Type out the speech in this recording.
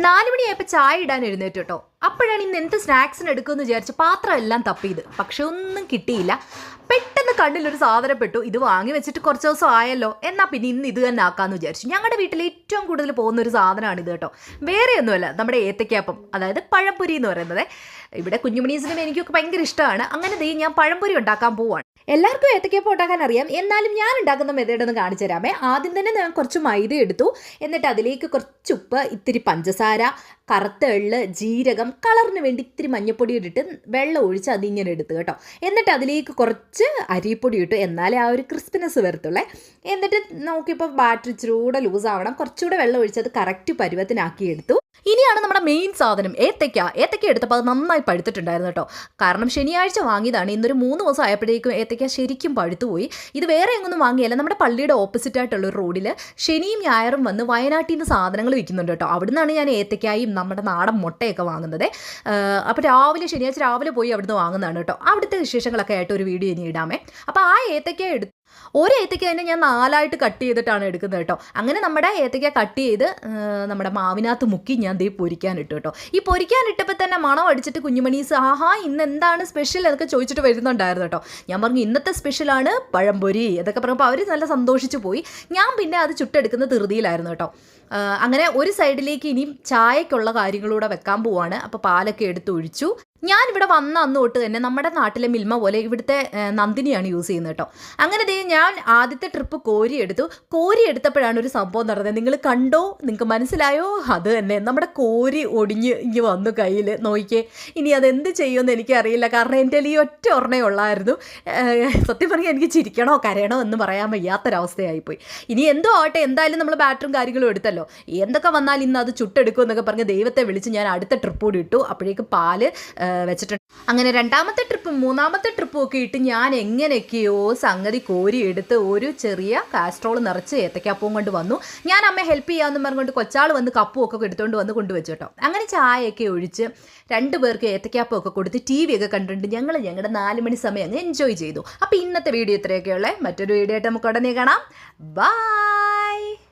4 മണിയായപ്പോൾ ചായ ഇടാൻ എഴുന്നേറ്റ് കേട്ടോ. അപ്പോഴാണ് ഇന്ന് എന്ത് സ്നാക്സിന് എടുക്കുമെന്ന് വിചാരിച്ച് പാത്രം എല്ലാം തപ്പിയത്. പക്ഷെ ഒന്നും കിട്ടിയില്ല. പെട്ടെന്ന് കണ്ണിലൊരു സാധനം പെട്ടു. ഇത് വാങ്ങി വെച്ചിട്ട് കുറച്ച് ദിവസം ആയല്ലോ, എന്നാൽ പിന്നെ ഇന്ന് ഇത് തന്നെ ആക്കാമെന്ന് വിചാരിച്ചു. ഞങ്ങളുടെ വീട്ടിൽ ഏറ്റവും കൂടുതൽ പോകുന്ന ഒരു സാധനമാണ് ഇത് കേട്ടോ. വേറെയൊന്നുമല്ല, നമ്മുടെ ഏത്തയ്ക്കാപ്പം, അതായത് പഴംപൊരി എന്ന് പറയുന്നത്. ഇവിടെ കുഞ്ഞുമണീസിനും എനിക്കൊക്കെ ഭയങ്കര ഇഷ്ടമാണ്. അങ്ങനെ ഞാൻ പഴംപൊരി ഉണ്ടാക്കാൻ പോവാണ്. എല്ലാവർക്കും ഏത്തയ്ക്കാപ്പം ഉണ്ടാക്കാൻ അറിയാം, എന്നാലും ഞാൻ ഉണ്ടാക്കുന്ന മെത്തേഡ് ഒന്ന് കാണിച്ചു തരാമേ. ആദ്യം തന്നെ ഞാൻ കുറച്ച് മൈദ എടുത്തു. എന്നിട്ട് അതിലേക്ക് കുറച്ച് ഉപ്പ്, ഇത്തിരി പഞ്ചസാര, കറുത്ത എള്ള്, ജീരകം, കളറിന് വേണ്ടി ഇത്തിരി മഞ്ഞപ്പൊടി ഇട്ടിട്ട് വെള്ളം ഒഴിച്ച് അതിങ്ങനെ എടുത്തു കേട്ടോ. എന്നിട്ട് അതിലേക്ക് കുറച്ച് അരിപ്പൊടി ഇട്ടു, എന്നാലേ ആ ഒരു ക്രിസ്പിനെസ് വരത്തുള്ളേ. എന്നിട്ട് നോക്കിയപ്പോൾ ബാറ്ററി ഇച്ചിരൂടെ ലൂസ് ആവണം. കുറച്ചുകൂടെ വെള്ളം ഒഴിച്ച് അത് കറക്റ്റ് പരുവത്തിനാക്കി എടുത്തു. ഇനിയാണ് നമ്മുടെ മെയിൻ സാധനം ഏത്തയ്ക്ക എടുത്തപ്പോൾ അത് നന്നായി പഴുത്തിട്ടുണ്ടായിരുന്നു കേട്ടോ. കാരണം ശനിയാഴ്ച വാങ്ങിയതാണ്. ഇന്നൊരു 3 ദിവസം ആയപ്പോഴേക്കും ഏത്തയ്ക്ക ശരിക്കും പഴുത്തുപോയി. ഇത് വേറെ എങ്ങൊന്നും വാങ്ങിയല്ല, നമ്മുടെ പള്ളിയുടെ ഓപ്പോസിറ്റ് ആയിട്ടുള്ള ഒരു റോഡിൽ ശനിയും ഞായറും വന്ന് വയനാട്ടിൽ നിന്ന് സാധനങ്ങൾ വിൽക്കുന്നുണ്ട് കേട്ടോ. അവിടെ നിന്നാണ് ഞാൻ ഏത്തയ്ക്കായും നമ്മുടെ നാടൻ മുട്ടയൊക്കെ വാങ്ങുന്നത്. അപ്പോൾ ശനിയാഴ്ച രാവിലെ പോയി അവിടുന്ന് വാങ്ങുന്നതാണ് കേട്ടോ. അവിടുത്തെ വിശേഷങ്ങളൊക്കെ ആയിട്ട് ഒരു വീഡിയോ ഇനി ഇടാമേ. അപ്പോൾ ആ ഏത്തയ്ക്ക ഒരു ഏത്തയ്ക്ക തന്നെ ഞാൻ 4ആയിട്ട് കട്ട് ചെയ്തിട്ടാണ് എടുക്കുന്നത് കേട്ടോ. അങ്ങനെ നമ്മുടെ ഏത്തയ്ക്ക കട്ട് ചെയ്ത് നമ്മുടെ മാവിനകത്ത് മുക്കി ഞാൻ പൊരിക്കാനിട്ടു കേട്ടോ. ഈ പൊരിക്കാനിട്ടപ്പോൾ തന്നെ മണം അടിച്ചിട്ട് കുഞ്ഞുമണീസ് ഇന്ന് എന്താണ് സ്പെഷ്യൽ എന്നൊക്കെ ചോദിച്ചിട്ട് വരുന്നുണ്ടായിരുന്നു കേട്ടോ. ഞാൻ പറഞ്ഞു ഇന്നത്തെ സ്പെഷ്യലാണ് പഴംപൊരി എന്നൊക്കെ പറഞ്ഞപ്പോൾ അവർ നല്ല സന്തോഷിച്ച് പോയി. ഞാൻ പിന്നെ അത് ചുട്ടെടുക്കുന്ന ധൃതിയിലായിരുന്നു കേട്ടോ. അങ്ങനെ ഒരു സൈഡിലേക്ക് ഇനിയും ചായക്കുള്ള കാര്യങ്ങളൂടെ വെക്കാൻ പോവാണ്. അപ്പോൾ പാലൊക്കെ എടുത്ത് ഒഴിച്ചു. ഞാനിവിടെ വന്ന അന്ന് തൊട്ട് തന്നെ നമ്മുടെ നാട്ടിലെ മിൽമ പോലെ ഇവിടുത്തെ നന്ദിനിയാണ് യൂസ് ചെയ്യുന്നത് കേട്ടോ. അങ്ങനെ ഞാൻ ആദ്യത്തെ ട്രിപ്പ് കോരി എടുത്തപ്പോഴാണ് ഒരു സംഭവം നടന്നത്. നിങ്ങൾ കണ്ടോ? നിങ്ങൾക്ക് മനസ്സിലായോ? അത് തന്നെ, നമ്മുടെ കോരി ഒടിഞ്ഞ് വന്നു കയ്യിൽ. നോക്കിയേ, ഇനി അതെന്ത് ചെയ്യുമെന്ന് എനിക്കറിയില്ല. കാരണം എൻ്റെ ഈ ഒറ്റ ഒരെണ്ണേ ഉള്ളായിരുന്നു. സത്യം പറഞ്ഞാൽ എനിക്ക് ചിരിക്കണോ കരയണോ എന്ന് പറയാൻ വയ്യാത്തൊരവസ്ഥയായിപ്പോയി. ഇനി എന്തോ ആവട്ടെ, എന്തായാലും നമ്മൾ ബാറ്ററും കാര്യങ്ങളും എടുത്തല്ലോ. എന്തൊക്കെ വന്നാൽ ഇന്ന് അത് ചുട്ടെടുക്കും എന്നൊക്കെ പറഞ്ഞ് ദൈവത്തെ വിളിച്ച് ഞാൻ അടുത്ത ട്രിപ്പ് കൂടി ഇട്ടു. അപ്പോഴേക്ക് പാല് വെച്ചിട്ടുണ്ട്. അങ്ങനെ 2ാമത്തെ ട്രിപ്പും 3ാമത്തെ ട്രിപ്പും ഒക്കെ ഇട്ട് ഞാൻ എങ്ങനെയൊക്കെയോ സംഗതി കോരി എടുത്ത് ഒരു ചെറിയ കാസ്ട്രോൾ നിറച്ച് ഏത്തയ്ക്കാപ്പവും കൊണ്ട് വന്നു. ഞാൻ അമ്മ ഹെൽപ്പ് ചെയ്യാമെന്ന് പറഞ്ഞുകൊണ്ട് കൊച്ചാൾ വന്ന് കപ്പും ഒക്കെ എടുത്തുകൊണ്ട് വന്ന് കൊണ്ടുവച്ചു കേട്ടോ. അങ്ങനെ ചായയൊക്കെ ഒഴിച്ച് 2 പേർക്ക് ഏത്തയ്ക്കാപ്പം ഒക്കെ കൊടുത്ത് TV ഒക്കെ കണ്ടിട്ട് ഞങ്ങളുടെ 4 മണി സമയം അങ്ങ് എൻജോയ് ചെയ്തു. അപ്പോൾ ഇന്നത്തെ വീഡിയോ ഇത്രയൊക്കെയുള്ളേ. മറ്റൊരു വീഡിയോ ആയിട്ട് നമുക്ക് ഉടനെ കാണാം. ബൈ.